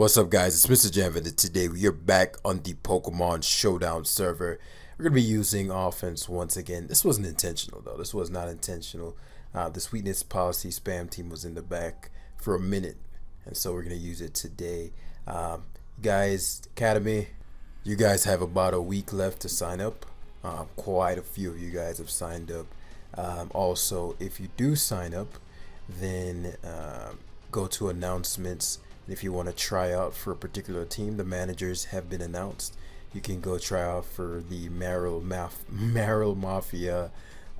What's up, guys? It's Mrjamvad, and today we are back on the Pokemon Showdown server. We're going to be using offense once again. This wasn't intentional, though. This was not intentional. The sweetness policy spam team was in the back for a minute, and so we're going to use it today. Guys, Academy, you guys have about a week left to sign up. Quite a few of you guys have signed up. Also, if you do sign up, then go to announcements. If you want to try out for a particular team, the managers have been announced. You can go try out for the Meryl Mafia,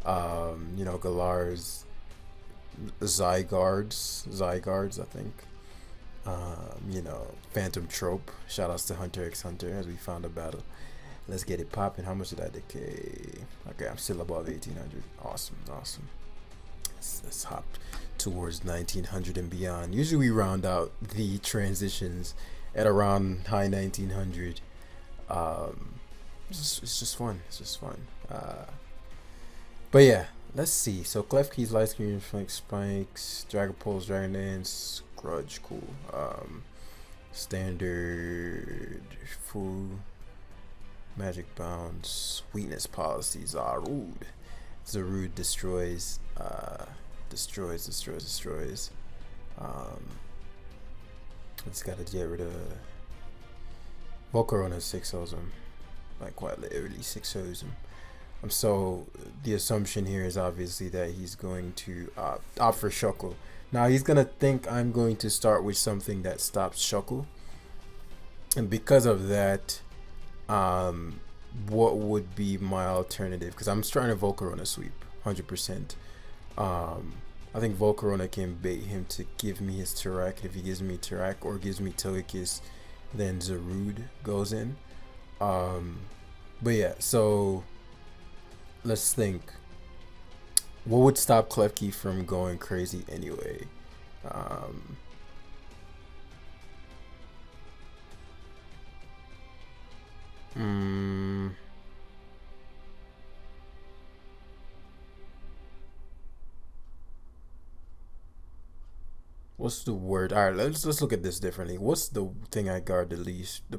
Galar's Zygards, I think. Phantom Trope. Shout outs to Hunter x Hunter as we found a battle. Let's get it popping. How much did I decay? Okay, I'm still above 1800. Awesome. Let's hop towards 1900 and beyond. Usually we round out the transitions at around high 1900. It's just fun. But yeah, let's see. So Klefki's Light Screen, Flank Spikes, Dragon Pulse, Dragon Dance, Grudge, cool. Standard, Fu, Magic Bounce, Sweetness Policy, Zarude. Zarude destroys. Destroys. It's got to get rid of Volcarona 6-0s him, like quite literally 6-0s him. So the assumption here is obviously that he's going to opt for Shuckle. Now he's gonna think I'm going to start with something that stops Shuckle, and because of that, what would be my alternative? Because I'm trying to Volcarona sweep 100%. I think Volcarona can bait him to give me his Tarak. If he gives me Tarak or gives me Togekiss, then Zarude goes in. But yeah, so let's think. What would stop Klefki from going crazy anyway? What's the word? All right, let's look at this differently. What's the thing I guard the least, the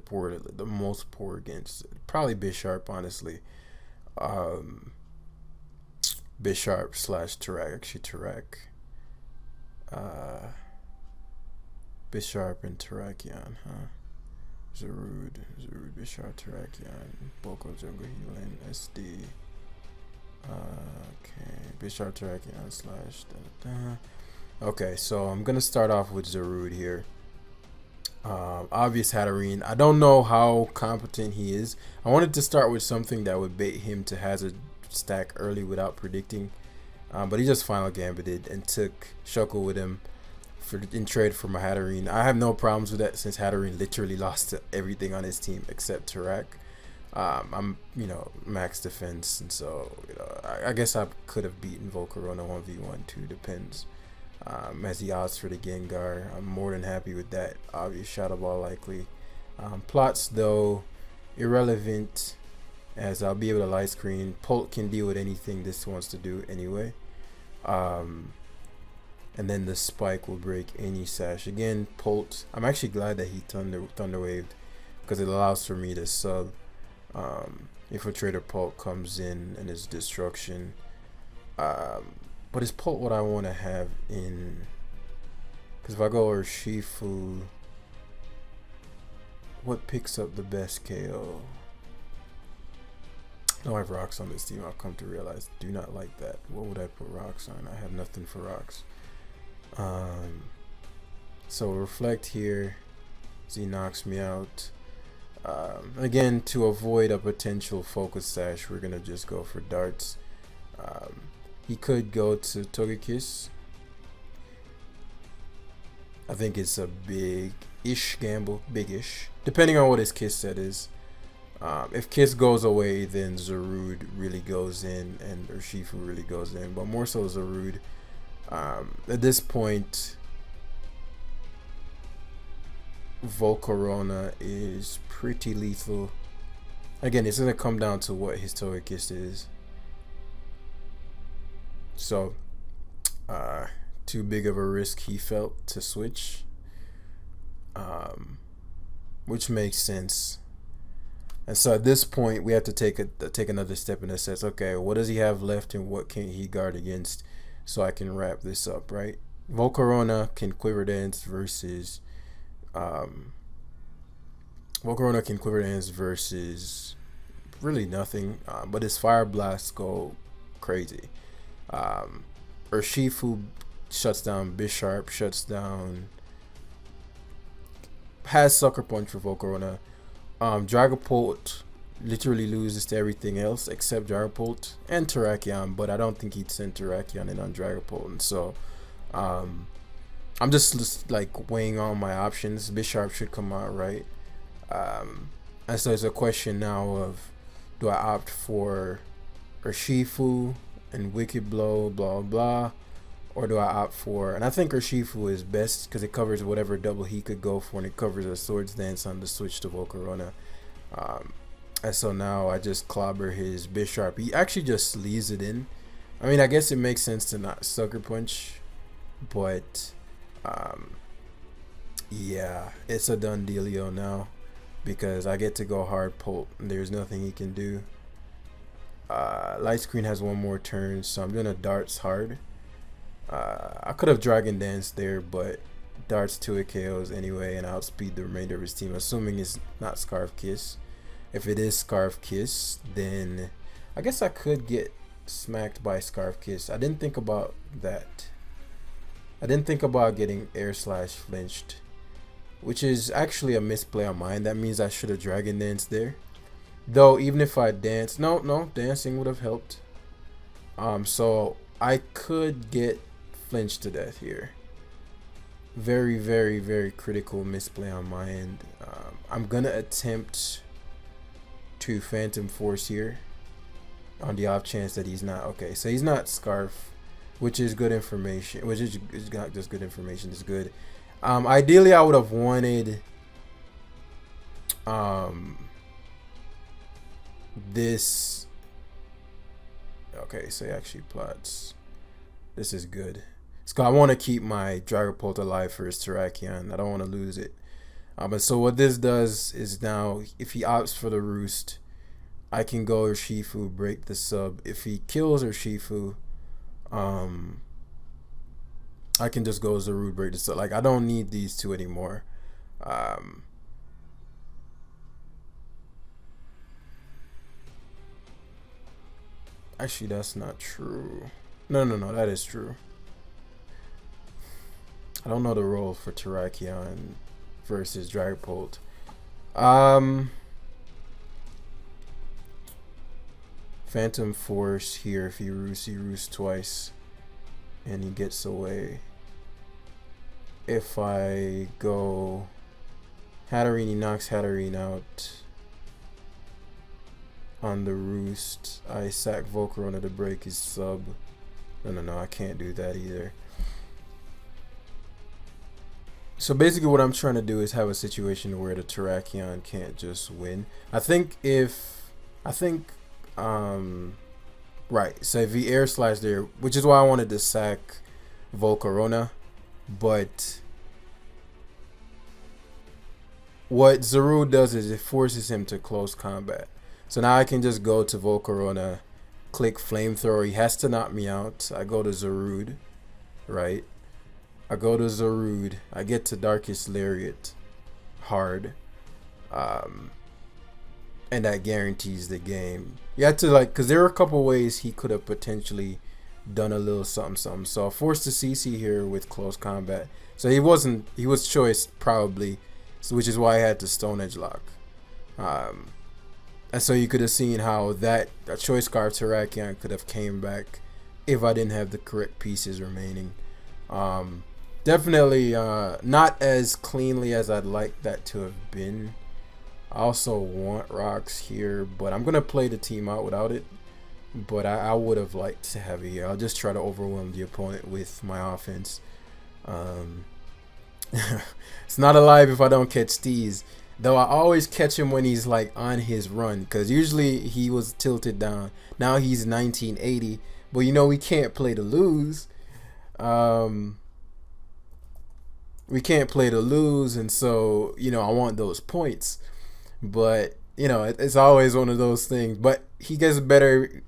most poor against? Probably Bisharp, honestly. Bisharp slash Tarak. Actually, Tarak. Bisharp and Tarakion, huh? Zarude, Bisharp, Tarakion, Boko, Jungle Healing, SD. Okay, Bisharp, Tarakion slash. Okay, so I'm gonna start off with Zarude here. Obvious Hatterene. I don't know how competent he is. I wanted to start with something that would bait him to hazard stack early without predicting, but he just final gambited and took Shuckle with him in trade for my Hatterene. I have no problems with that since Hatterene literally lost to everything on his team except Tarak. I'm max defense, and so I guess I could have beaten Volcarona 1v1 too. Depends. As the odds for the Gengar, I'm more than happy with that. Obvious Shadow Ball likely. Plots though irrelevant, as I'll be able to light screen. Polt can deal with anything this wants to do anyway. And then the spike will break any sash. Again, Polt. I'm actually glad that he thunder waved because it allows for me to sub. Infiltrator Polt comes in and is destruction. But is Polt what I want to have in? Because if I go Urshifu, what picks up the best KO? No, I have rocks on this team. I've come to realize. Do not like that. What would I put rocks on? I have nothing for rocks. So reflect here. Z knocks me out. Again, to avoid a potential focus sash, we're gonna just go for darts. He could go to Togekiss. I think it's a big-ish gamble, big-ish, depending on what his Kiss set is. If Kiss goes away, then Zarude really goes in, and Urshifu really goes in, but more so Zarude. At this point, Volcarona is pretty lethal. Again, it's gonna come down to what his Togekiss is. So, too big of a risk he felt to switch. which makes sense. And so at this point, we have to take another step and assess. Okay, what does he have left, and what can he guard against? So I can wrap this up, right? Volcarona can Quiver Dance versus Volcarona can Quiver Dance versus really nothing, but his Fire Blast go crazy. Urshifu shuts down Bisharp, shuts down, has Sucker Punch for Volcarona. Dragapult literally loses to everything else except Dragapult and Terrakion, but I don't think he'd send Terrakion in on Dragapult, and so I'm just like weighing on my options. Bisharp should come out right, and so it's a question now of, do I opt for Urshifu and Wicked Blow, blah blah, or do I opt for, and I think Urshifu is best because it covers whatever double he could go for, and it covers a Swords Dance on the switch to Volcarona. And so now I just clobber his Bisharp. He actually just leaves it in. I mean, I guess it makes sense to not Sucker Punch, but yeah, it's a done dealio now because I get to go hard Pult and there's nothing he can do. Light Screen has one more turn, so I'm gonna Darts hard. I could have Dragon Dance there, but Darts 2 KOs anyway and outspeed the remainder of his team, assuming it's not Scarf Kiss. If it is Scarf Kiss, then I guess I could get smacked by Scarf Kiss. I didn't think about that. I didn't think about getting Air Slash flinched, which is actually a misplay on mine. That means I should have Dragon Dance there. Though even if I dance, no, dancing would have helped. So I could get flinched to death here. Very, very, very critical misplay on my end. I'm gonna attempt to Phantom Force here on the off chance that he's not. Okay, so he's not Scarf, which is good information. Which is not just good information. It's good. Ideally, I would have wanted this. Okay, so he actually plots. This is good. So I want to keep my Dragapult alive for his Terrakion. I don't want to lose it. But so what this does is now, if he opts for the Roost, I can go Urshifu, break the sub. If he kills Urshifu, I can just go Zarude, break the sub. Like, I don't need these two anymore. Actually, that's not true. No, that is true. I don't know the role for Terrakion versus Dragapult. Phantom Force here. If he roosts twice and he gets away. If I go Hatterene, he knocks Hatterene out on the Roost. I sack Volcarona to break his sub. No, I can't do that either. So basically what I'm trying to do is have a situation where the Terrakion can't just win. Right, so if he Air Slash there, which is why I wanted to sack Volcarona, but what Zarude does is it forces him to close combat. So now I can just go to Volcarona, click Flamethrower. He has to knock me out. I go to Zarude, right? I go to Zarude. I get to Darkest Lariat hard. And that guarantees the game. You have to, like, because there are a couple ways he could have potentially done a little something. So I forced the CC here with close combat. So he was choice probably, so which is why I had to Stone Edge lock. And so you could have seen how that choice card Terrakion could have came back if I didn't have the correct pieces remaining. Definitely not as cleanly as I'd like that to have been. I also want rocks here, but I'm gonna play the team out without it. But I would have liked to have it here. I'll just try to overwhelm the opponent with my offense. It's not alive if I don't catch Steez. Though I always catch him when he's like on his run, because usually he was tilted down. Now he's 1980, but you know we can't play to lose. we can't play to lose, and so I want those points. But it's always one of those things. But he gets better.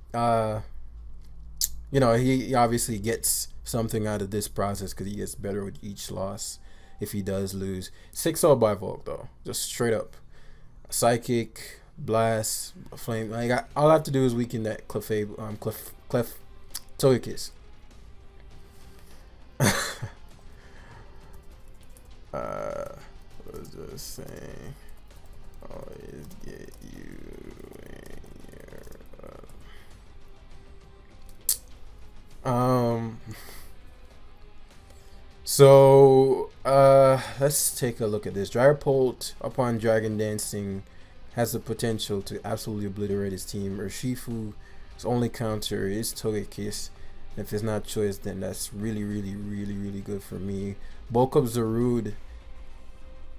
He obviously gets something out of this process because he gets better with each loss. If he does lose, 6-0 by Volk though, just straight up, psychic, blast, flame. Like all I have to do is weaken that Clef Togekiss. What was this saying? Always get you in your So let's take a look at this. Dragapult, upon Dragon Dancing, has the potential to absolutely obliterate his team. Urshifu's only counter is Togekiss. And if it's not choice, then that's really, really, really, really good for me. Bulk Up Zarude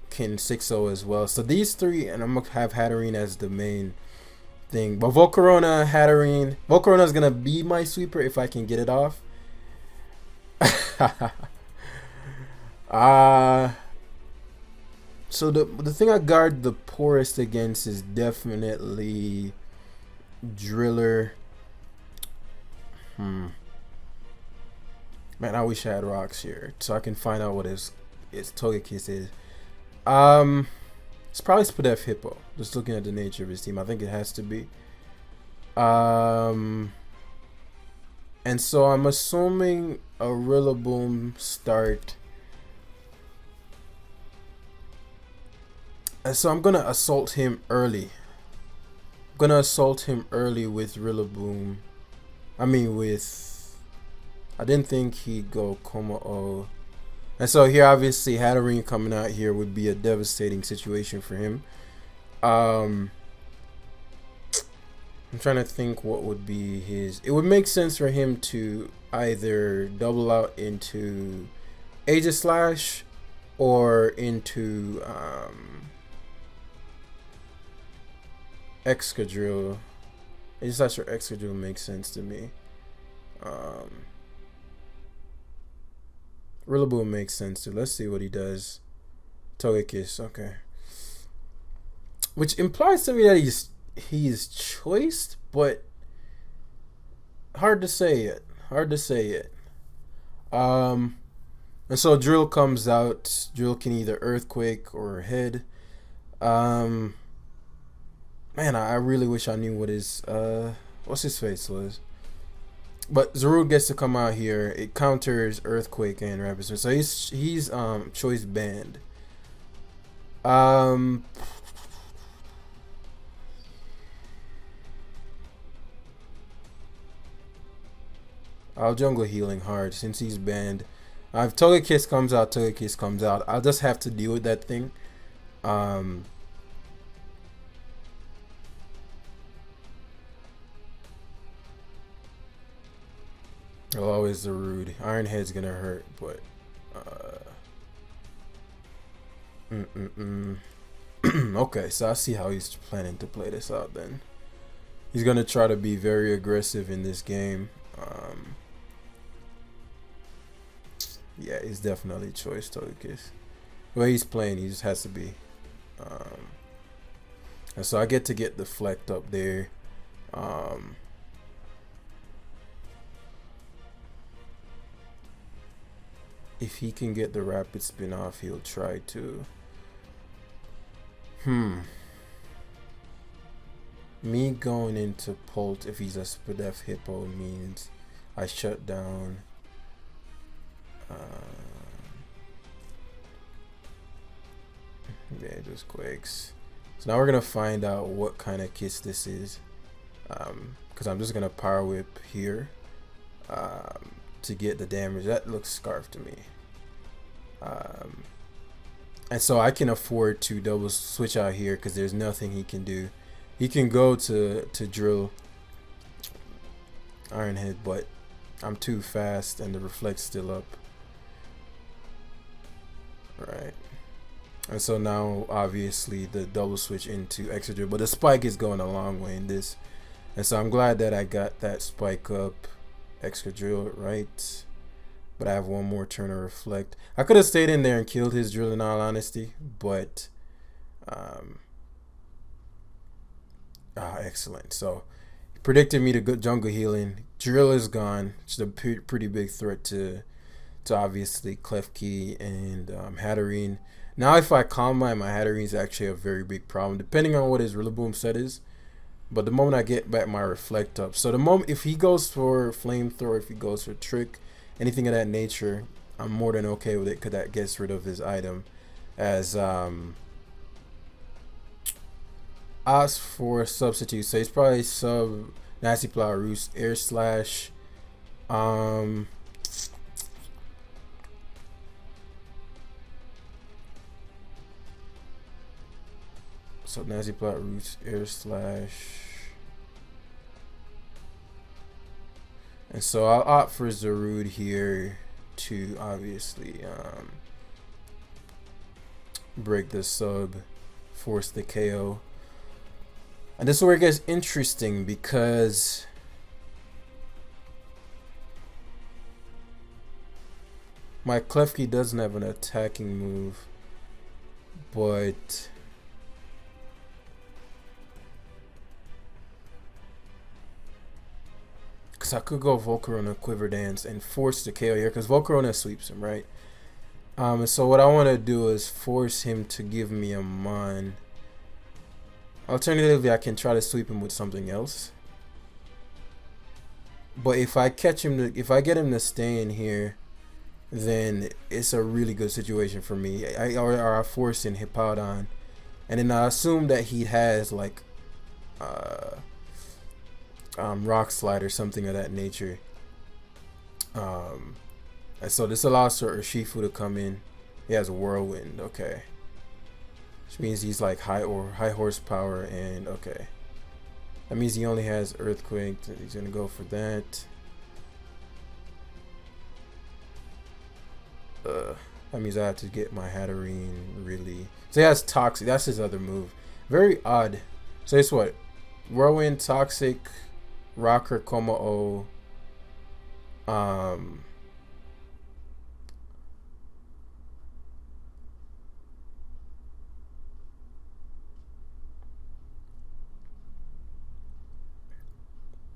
can 6-0 as well. So these three, and I'm going to have Hatterene as the main thing. But Volcarona, Hatterene. Volcarona is going to be my sweeper if I can get it off. So the thing I guard the poorest against is definitely Driller. Man, I wish I had rocks here so I can find out what his Togekiss is. It's probably Spadef Hippo. Just looking at the nature of his team, I think it has to be. And so I'm assuming a Rillaboom start. And so I'm gonna assault him early. With Rillaboom. I didn't think he'd go Como-O. And so here, obviously, Hatterene coming out here would be a devastating situation for him. I'm trying to think what would be his. It would make sense for him to either double out into Aegislash or into Excadrill. Aegislash or Excadrill makes sense to me. Rillaboom makes sense too. Let's see what he does. Togekiss, okay. Which implies to me that he's choiced, but hard to say yet. And so Drill comes out. Drill can either Earthquake or Head. Man, I really wish I knew what his what's his face was. But Zarude gets to come out here. It counters Earthquake and Rapid Spin. So he's choice banned. I'll Jungle Healing hard since he's banned. If Togekiss comes out, I'll just have to deal with that thing. Always the rude. Iron Head's gonna hurt, but okay, so I see how he's planning to play this out then. He's gonna try to be very aggressive in this game. Yeah, he's definitely choice Togekiss. The way he's playing, he just has to be. And so I get to get the Flecked up there. If he can get the Rapid Spin off, he'll try to. Me going into Pult if he's a Spadef Hippo means I shut down. Yeah, it just quakes. So now we're gonna find out what kind of kiss this is. Because I'm just gonna Power Whip here. To get the damage. That looks Scarf to me. And so I can afford to double switch out here because there's nothing he can do. He can go to Drill Iron Head, but I'm too fast and the Reflect's still up. Right. And so now obviously the double switch into Excadrill, but the spike is going a long way in this. And so I'm glad that I got that spike up. Excadrill, right? but I have one more turn to reflect. I could have stayed in there and killed his drill in all honesty, but excellent. So he predicted me to go jungle healing. Drill is gone. It's a pretty big threat to obviously Klefki and Hatterene. Now if I calm my Hatterene is actually a very big problem, depending on what his Rillaboom set is. But the moment I get back my reflect up, so the moment if he goes for flamethrower, if he goes for trick, anything of that nature, I'm more than okay with it because that gets rid of his item. As ask for a substitute, so he's probably sub Nasty Plow Roost, Air Slash. So Nasty Plot Roots, Air Slash. And so I'll opt for Zarude here to obviously break the sub, force the KO. And this is where it gets interesting because my Klefki doesn't have an attacking move, but because I could go Volcarona, Quiver Dance, and force the KO here because Volcarona sweeps him, right? And so what I want to do is force him to give me a Mon. Alternatively, I can try to sweep him with something else. But if I catch him, if I get him to stay in here, then it's a really good situation for me. Or I force in Hippowdon, and then I assume that he has like Rock Slide or something of that nature. And so this allows for Urshifu to come in. He has a Whirlwind, okay. Which means he's like high horsepower, and okay. That means he only has Earthquake. He's gonna go for that. That means I have to get my Hatterene really. So he has Toxic. That's his other move. Very odd. So it's what? Whirlwind, Toxic, Rocker, Como-O.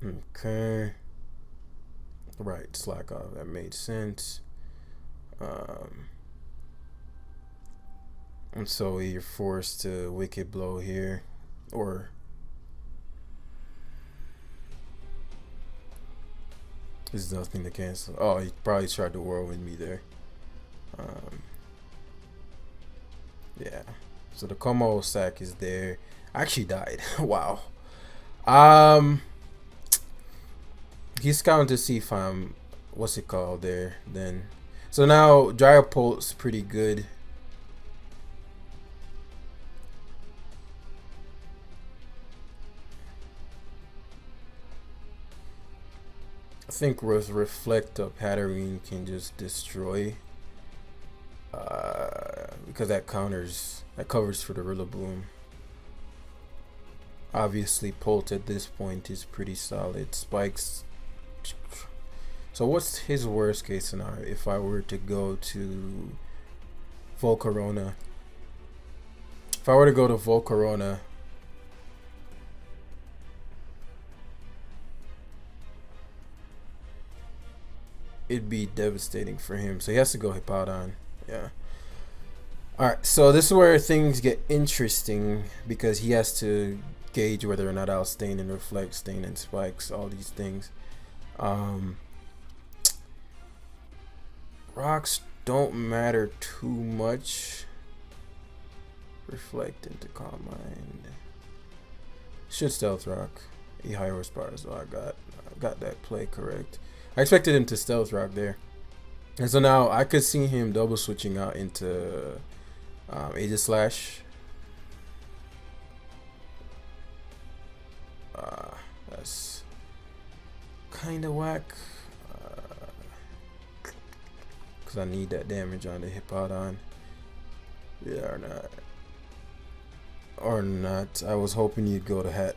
Okay. Right, slack off. That made sense. And so you're forced to Wicked Blow here, or there's nothing to cancel. Oh, he probably tried to Whirlwind me there. Yeah. So the Como sack is there. I actually died. Wow. He's scouting to see if I'm what's it called there then. So now Dryapult's pretty good. I think with Reflect Up, Hatterene can just destroy because that covers for the Rillaboom. Obviously Pult at this point is pretty solid. Spikes. So what's his worst case scenario if I were to go to Volcarona? If I were to go to Volcarona, it'd be devastating for him. So he has to go Hippowdon. Yeah. Alright, so this is where things get interesting because he has to gauge whether or not I'll Stain and Reflect, Stain and Spikes, all these things. Rocks don't matter too much. Reflect into Calm Mind. Should Stealth Rock. He high horsepower, so I got that play correct. I expected him to Stealth Rock there. And so now I could see him double switching out into Aegislash. That's kind of whack. Because I need that damage on the Hippowdon. Yeah, or not. Or not. I was hoping you'd go to Hat.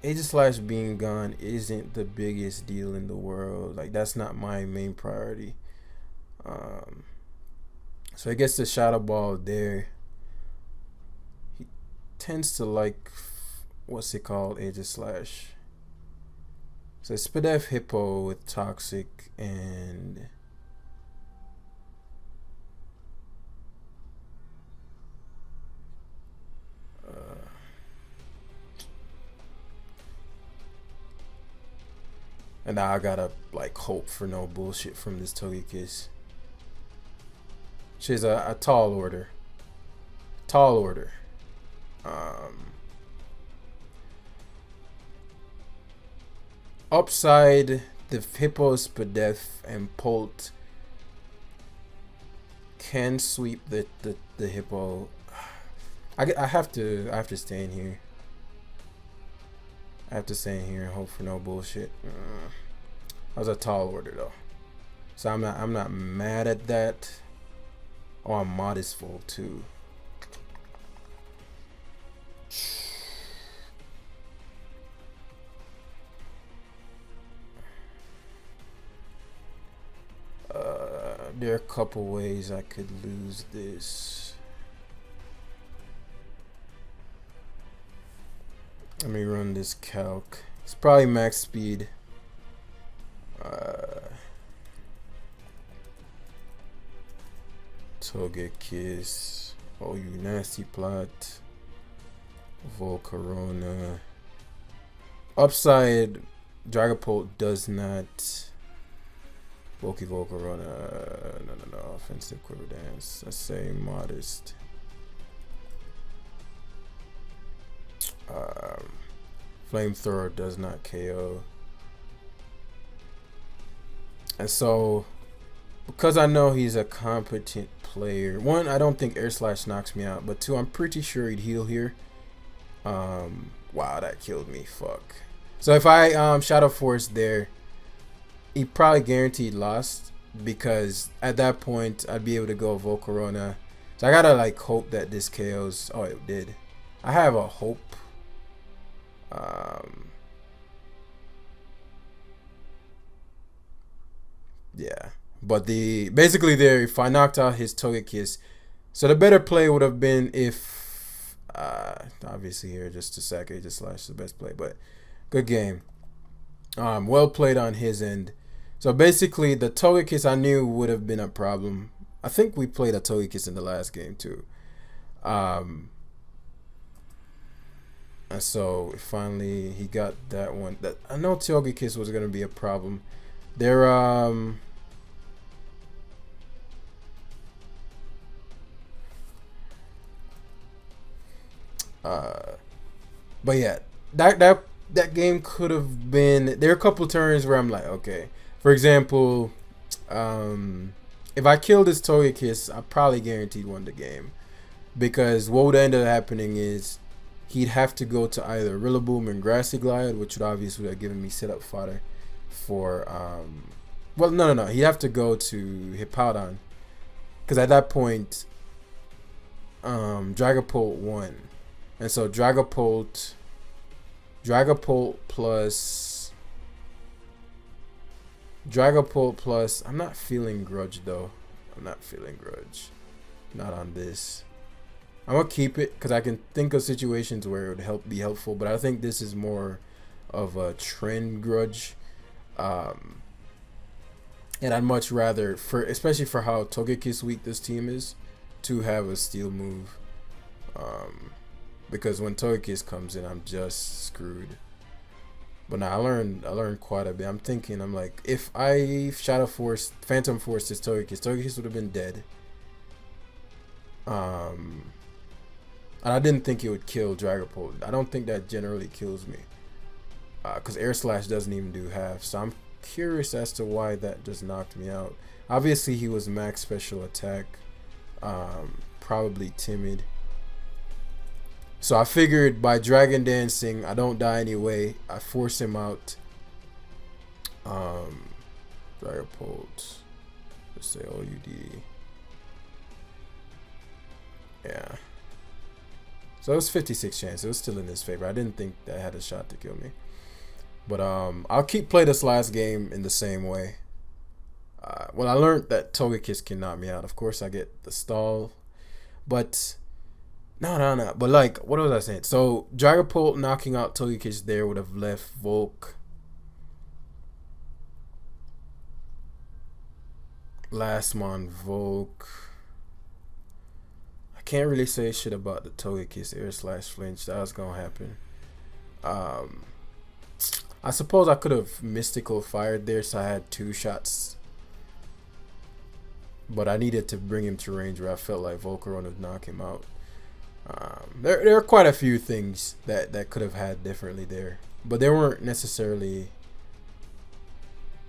Aegislash being gone isn't the biggest deal in the world. Like, that's not my main priority. So I guess the Shadow Ball there. He tends to like, what's it called, Aegislash. So Spadef Hippo with Toxic and now I gotta like hope for no bullshit from this Togekiss. She's a tall order. Tall order. Upside, the Hippo, Spadef, and Polt can sweep the Hippo. I have to stay in here. I have to stay in here and hope for no bullshit. That was a tall order though, so I'm not mad at that. Oh, I'm modestful too. There are a couple ways I could lose this. Let me run this calc. It's probably max speed. Togekiss. Oh, you nasty plot. Volcarona. Upside, Dragapult does not. Volcarona. No. Offensive Quiver Dance. Let's say modest. Flamethrower does not KO. And so, because I know he's a competent player, one, I don't think Air Slash knocks me out, but two, I'm pretty sure he'd heal here. Wow, that killed me. Fuck. So if I Shadow Force there, he probably guaranteed lost, because at that point I'd be able to go Volcarona. So I gotta like hope that this KOs. Oh, it did. I have a hope. Yeah, but basically there, if I knocked out his Togekiss, so the better play would have been if obviously here just a sec, Aegislash the best play, but good game. Well played on his end. So basically the Togekiss I knew would have been a problem. I think we played a Togekiss in the last game too. And so finally he got that one. That I know Togekiss was gonna be a problem. There but yeah, that game could have been. There are a couple turns where I'm like, okay. For example, if I killed this Togekiss, I probably guaranteed won the game, because what would end up happening is he'd have to go to either Rillaboom and Grassy Glide, which would obviously have given me setup fodder for well, no, he'd have to go to Hippowdon, because at that point Dragapult won, and so Dragapult plus I'm not feeling Grudge though. I'm not feeling Grudge. Not on this. I'm gonna keep it because I can think of situations where it would be helpful, but I think this is more of a trend Grudge. And I'd much rather, especially for how Togekiss weak this team is, to have a steel move. Because when Togekiss comes in, I'm just screwed. But now I learned quite a bit. I'm like, if I Phantom Force this Togekiss would have been dead. And I didn't think it would kill Dragapult. I don't think that generally kills me, because Air Slash doesn't even do half. So I'm curious as to why that just knocked me out. Obviously he was max special attack, probably timid. So I figured by Dragon Dancing, I don't die anyway. I force him out. Dragapult. Let's say OUD. Yeah. So it was 56 chance. It was still in his favor. I didn't think that had a shot to kill me. But I'll keep play this last game in the same way. Well, I learned that Togekiss can knock me out. Of course, I get the stall. But no. But like, what was I saying? So Dragapult knocking out Togekiss there would have left Volk last mon Volk. I can't really say shit about the Togekiss air slash flinch. That was gonna happen. I suppose I could have mystical fired there, so I had 2 shots. But I needed to bring him to range where I felt like Volcarona would knock him out. There are quite a few things that could have had differently there, but they weren't necessarily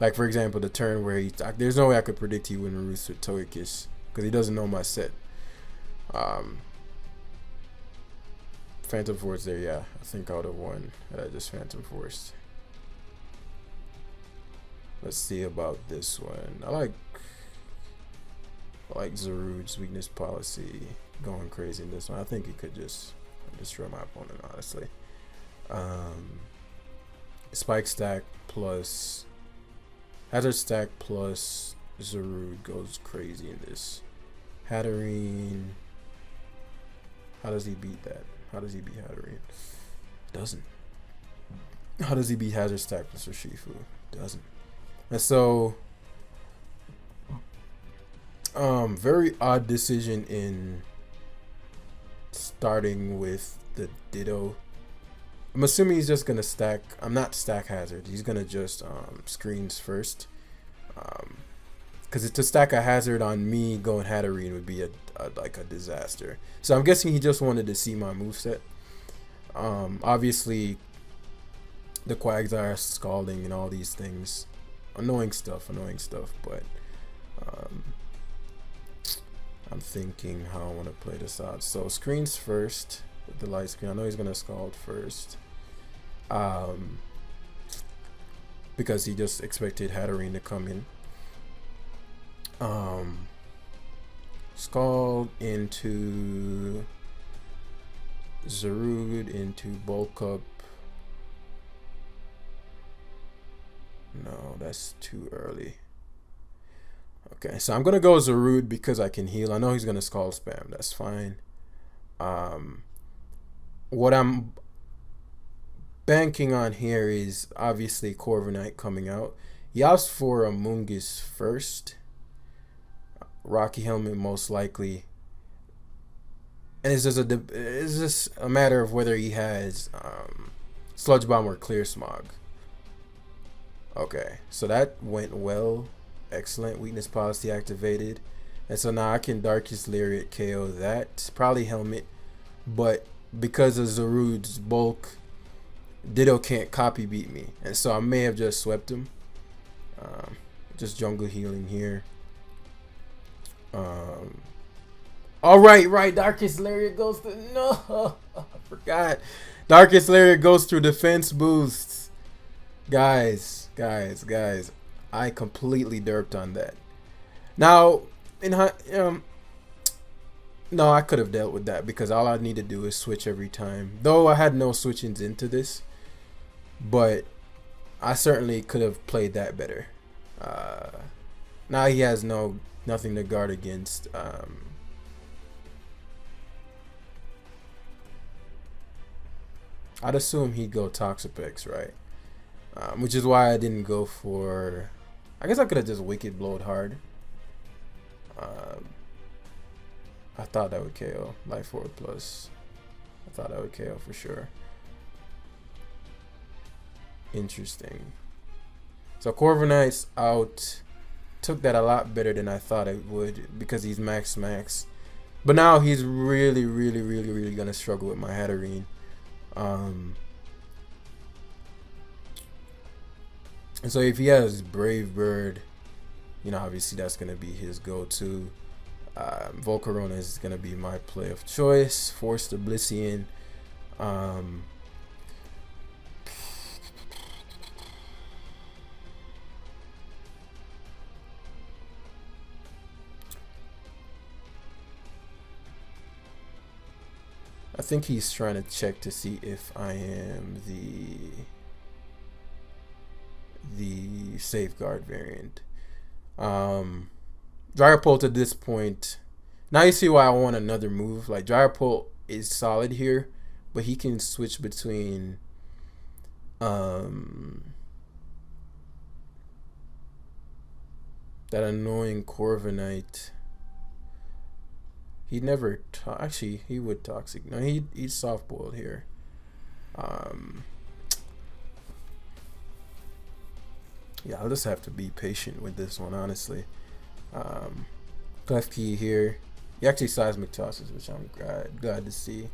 like, for example, the turn where there's no way I could predict he wouldn't roost with Togekiss because he doesn't know my set. Phantom Force there, yeah, I think I would have won had I just Phantom Force. Let's see about this one. I like Zarude's weakness policy going crazy in this one. I think he could just destroy my opponent, honestly. Spike stack plus Hazard stack plus Zarude goes crazy in this. Hatterene. How does he beat that? How does he beat Hatterene? Doesn't. How does he beat Hazard stack plus Urshifu? Doesn't. And so very odd decision in starting with the Ditto. I'm assuming he's just gonna stack. I'm not stack Hazard. He's gonna just screens first. Because to stack a Hazard on me going Hatterene would be like a disaster. So I'm guessing he just wanted to see my moveset. Obviously, the Quagsire scalding and all these things, annoying stuff. But I'm thinking how I want to play this out. So screens first with the light screen. I know he's gonna scald first, because he just expected Hatterene to come in. Scald into Zarude into Bulk Up. No, that's too early. Okay, so I'm gonna go Zarude because I can heal. I know he's gonna Scald spam. That's fine. What I'm banking on here is obviously Corviknight coming out. He asked for a Mungus first. Rocky Helmet most likely. And it's just a matter of whether he has Sludge Bomb or Clear Smog. Okay, so that went well. Excellent. Weakness policy activated. And so now I can Darkest Lariat KO that. Probably Helmet. But because of Zarude's bulk, Ditto can't copy beat me. And so I may have just swept him. Just jungle healing here. All right. Darkest Lariat goes to... No! I forgot. Darkest Lariat goes through defense boosts. Guys. I completely derped on that. Now, no, I could have dealt with that because all I need to do is switch every time. Though I had no switchings into this, but I certainly could have played that better. Now he has nothing to guard against. I'd assume he'd go Toxapex, right? Which is why I didn't go for... I guess I could have just Wicked Blowed hard. I thought that would KO. Life Orb Plus. I thought that would KO for sure. Interesting. So Corviknight's out. Took that a lot better than I thought it would because he's max. But now he's really gonna struggle with my Hatterene. And so if he has Brave Bird, obviously that's gonna be his go-to. Volcarona is gonna be my play of choice. Force the Oblivion. I think he's trying to check to see if I am the safeguard variant. Dryapult at this point. Now you see why I want another move. Like Dryapult is solid here, but he can switch between that annoying Corviknight. He never actually he would toxic. No, he's soft boiled here. Yeah, I'll just have to be patient with this one, honestly. Klefki here. He actually seismic tosses, which I'm glad to see.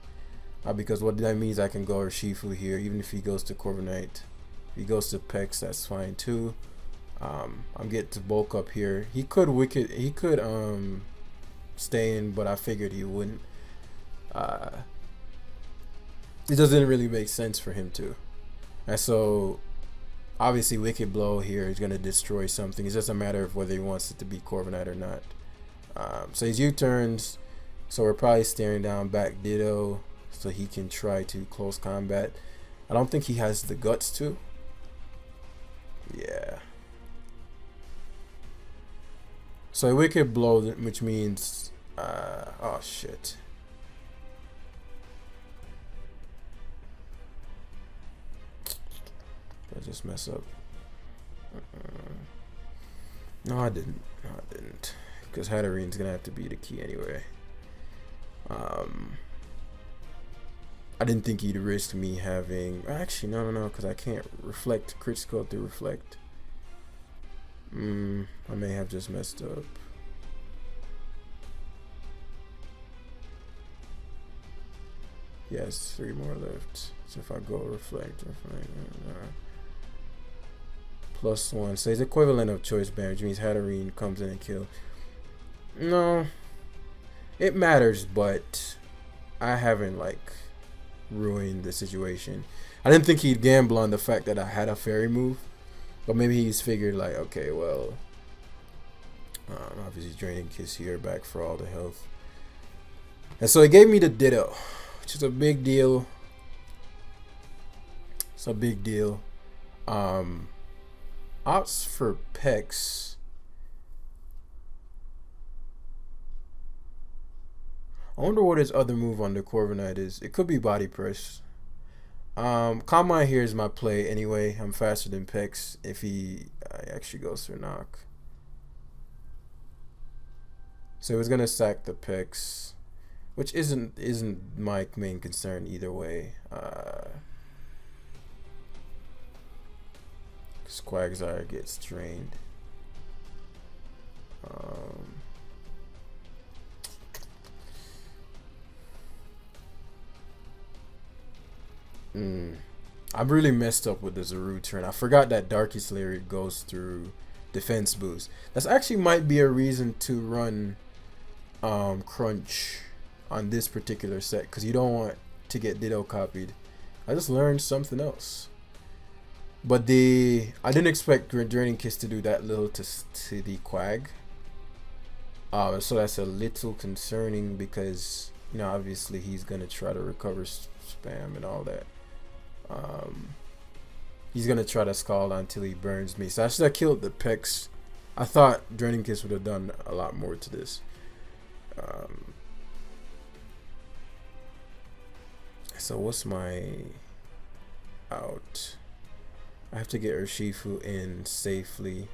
Because what that means, I can go Urshifu here, even if he goes to Corviknight. If he goes to Pex, that's fine too. I'm getting to bulk up here. He could stay in, but I figured he wouldn't. It doesn't really make sense for him to. And so obviously Wicked Blow here is going to destroy something. It's just a matter of whether he wants it to be Corviknight or not. So he's U-turns, so we're probably staring down back Ditto so he can try to close combat. I don't think he has the guts to. Yeah. So a Wicked Blow, which means oh shit. Did I just mess up? No, I didn't. No, I didn't. Because Hatterene's gonna have to be the key anyway. I didn't think he'd risk me having. Actually, no, because I can't reflect critical to reflect. I may have just messed up. Yes, 3 more left. So if I go reflect. +1. So it's equivalent of choice band, which means Hatterene comes in and kills. No, it matters, but I haven't like ruined the situation. I didn't think he'd gamble on the fact that I had a fairy move, but maybe he's figured like, okay, well, obviously draining Kiss here back for all the health, and so he gave me the Ditto, which is a big deal. It's a big deal. Opts for Pex. I wonder what his other move on the Corviknight is. It could be Body Press. Calm Mind here is my play anyway. I'm faster than Pex if he actually goes for knock. So he's gonna sack the Pex, which isn't my main concern either way. Quagsire gets drained. I'm really messed up with the Zaru turn. I forgot that Darky Slayer goes through defense boost. That's actually might be a reason to run Crunch on this particular set, because you don't want to get Ditto copied. I just learned something else. But I didn't expect Draining Kiss to do that little to the Quag. So that's a little concerning because, you know, obviously he's gonna try to recover spam and all that. He's gonna try to Scald until he burns me. So I should have killed the Pex. I thought Draining Kiss would have done a lot more to this. So what's my out? I have to get Urshifu in safely.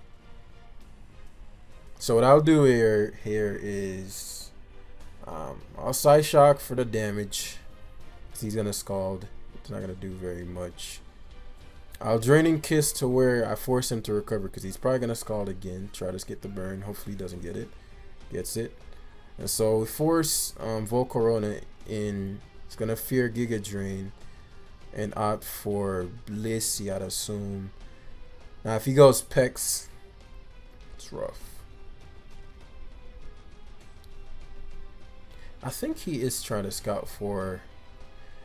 So what I'll do here is I'll Side Shock for the damage. He's gonna Scald. It's not gonna do very much. I'll Draining Kiss to where I force him to recover because he's probably gonna Scald again. Try to get the burn. Hopefully he doesn't get it. Gets it. And so we force Volcarona in. It's gonna fear Giga Drain and opt for Blissey, I'd assume. Now if he goes Pex, it's rough. I think he is trying to scout for.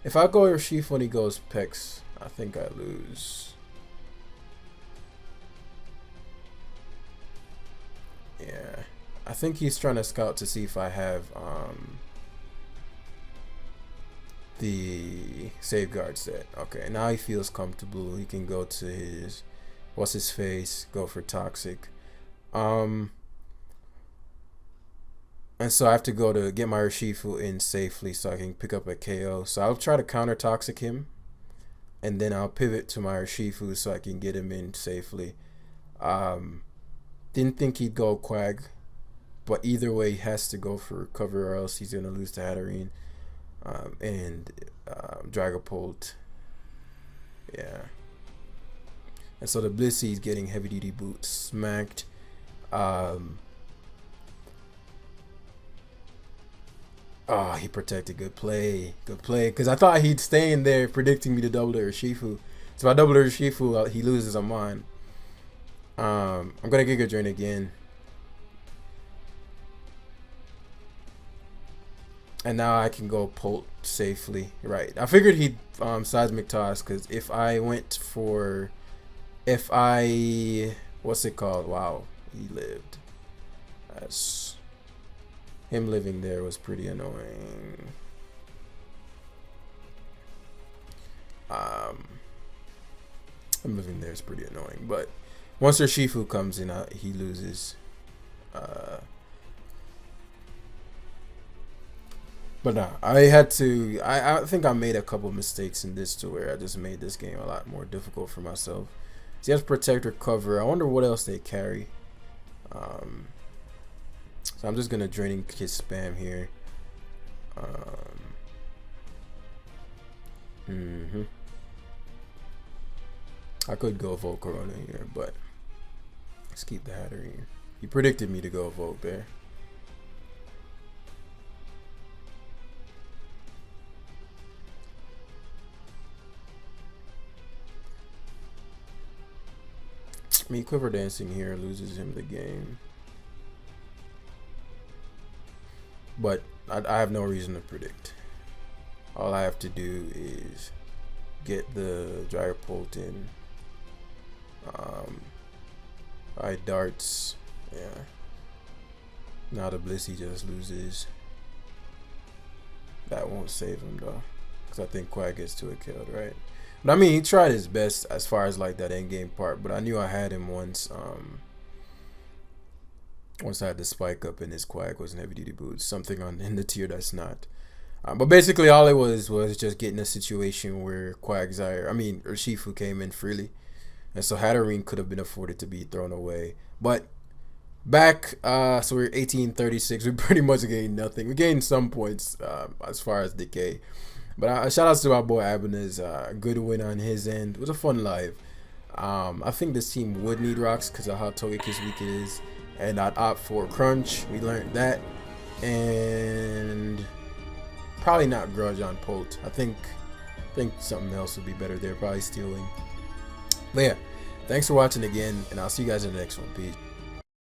If I go Urshifu when he goes Pex, I think I lose. Yeah, I think he's trying to scout to see if I have the safeguard set. Okay, now he feels comfortable. He can go to his what's his face, go for toxic. And so I have to go to get my Urshifu in safely so I can pick up a KO. So I'll try to counter toxic him, and then I'll pivot to my Urshifu so I can get him in safely. Didn't think he'd go Quag, but either way he has to go for recover or else he's gonna lose to Hatterene. And Dragapult. Yeah. And so the Blissey's getting heavy duty boots smacked. Oh, he protected. Good play. Good play. Because I thought he'd stay in there predicting me to double the Urshifu. So if I double the Urshifu, he loses on mine. I'm going to Giga Drain again. And now I can go Polt safely. Right. I figured he'd Seismic Toss because if I went for... What's it called? Wow. He lived. That's... Him living there was pretty annoying. Him living there is pretty annoying. But once Urshifu comes in, he loses. But nah, I had to. I think I made a couple mistakes in this to where I just made this game a lot more difficult for myself. So he has Protector cover. I wonder what else they carry. So I'm just gonna Draining Kiss spam here. I could go Volcarona here, but let's keep the Hatterene. He predicted me to go Volt there. Me Quiver Dancing here loses him the game. But I have no reason to predict. All I have to do is get the Dragapult in. I darts. Yeah. Now the Blissey just loses. That won't save him though. Because I think Quag gets to it killed, right? But I mean, he tried his best as far as like that end game part. But I knew I had him once. Once I had the spike up and his Quag was in heavy duty boots, something in the tier that's not. But basically all it was just getting a situation where Urshifu came in freely. And so Hatterene could have been afforded to be thrown away. But back, so we're 1836, we pretty much gained nothing. We gained some points as far as decay. But shout outs to our boy Ibanez, good win on his end. It was a fun live. I think this team would need rocks because of how Togekiss weak it is. And I'd opt for Crunch. We learned that. And probably not Grudge on Polt. I think something else would be better there. Probably Stealing. But yeah, thanks for watching again. And I'll see you guys in the next one. Peace.